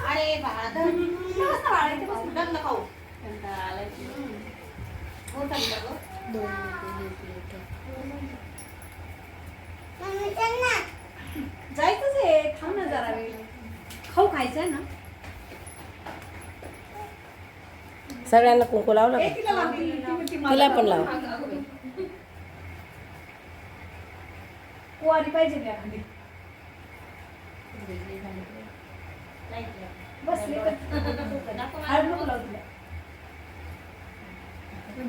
अरे बाळा खाऊ जायचंच आहे. थांब ना जरा वेळ. खाऊ खायचंय ना. सगळ्यांना कुंकू लावलं का? तिला लावली. तिला पण लाव. कुवारी पाहिजे का एखादी? बसले का? हळद नको लावू तिला.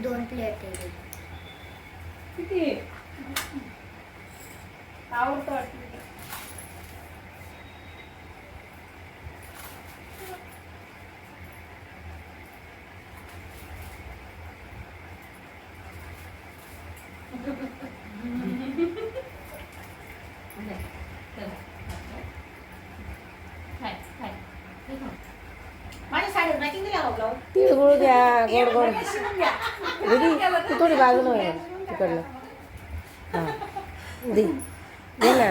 2 प्लेट आहे. किती आहे? आवडतं वाटतं. माझ्या साडीवर मॅचिंग दिला लावू. तिळगुळ घ्या गोड गोड. शिवून घ्या. दीदी तू थोडी बाजूला आहे तिकडनं. हां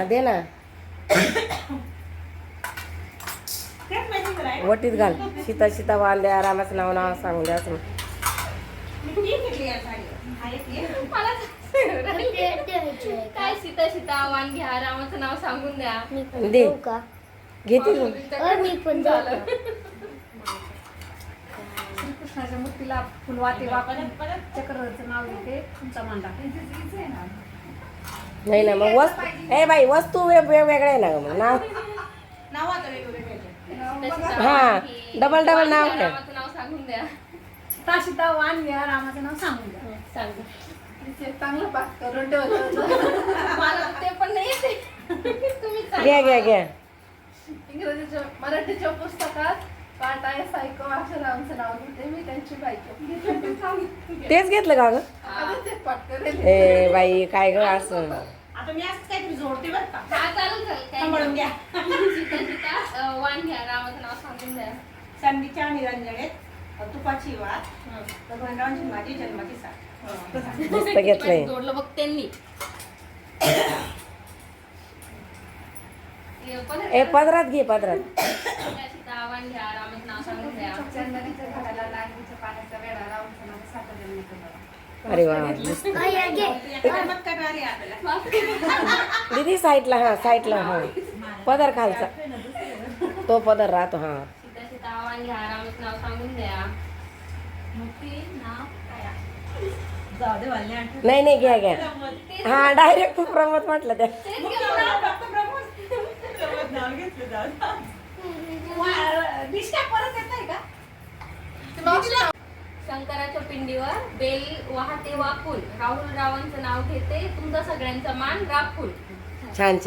दे ना तेच मॅचिंग दिलाय. वटीत घाल. सीता सीता वांद्या रामाचं नाव सांगू द्या असं. मी घेतली या साडी. हा एक घे. मला काय सीता सीता वाण घ्या रामाचं नाव सांगून द्या. दे घेतील. मी पण झालं. श्रीकृष्णाच्या मूर्तीला फुलवाते वापरून चक्रधरचं नाव येते. तुमचा मांडा नाही ना मग ए बाई वस्तू वेगवेगळ्या आहे ना गं मग नाव. नाव आता वेगवेगळे हां डबल नाव घ्या. रामाचं नाव सांगून द्या. सीता सीता वाण घ्या रामाचं नाव सांगून द्या. सांगू. तिचे चांगलं पाठ करून ठेवलं. मला ते पण नाही येते. तुम्ही घ्या इंग्रजीच्या मराठीच्या पुस्तकात पाठ आहे सायको अक्षरांचं नाव घेते मी त्यांची बायको. तेच घेतलं का गं? आता ते पाठ करेल. ए बाई काय ग असं. आता मी असं काहीतरी जोडते बरं का. हा चालू झालं काय सांभाळून घ्या. सीता सीता वाण घ्या रामाचं नाव सांगून द्या. संधीच्या निरंजनेत तुपाची वात भगवानरावांची माझी जन्माची साथ. मस्त घेतलंय. जोडलं बघ त्यांनी. ए पदरात घे पदरात. सीता सीता वाण घ्या रामाचं नाव सांगून द्या. चंदनाच्या झाडाला लागलीच्या पाण्याचा वेळा राहून साखर जन्म. अरे वा ते चमत्कार आले आपल्याला. दीदी साईडला हा पदर खालचा तो पदर राहतो. हा सीता सीता वाण घ्या रामाचं नाव सांगून द्या. मोठी नाव काय? जाऊ दे वाले आणतो. नाही घ्या. हा डायरेक्ट प्रमोद म्हटलं त्या. नाव घेतलं जाऊ. दिसत्या परत येत नाही का? शंकराच्या पिंडीवर बेल वाहते वाकून राहुल रावांचं नाव घेते तुमचा सगळ्यांचा मान राखून. छान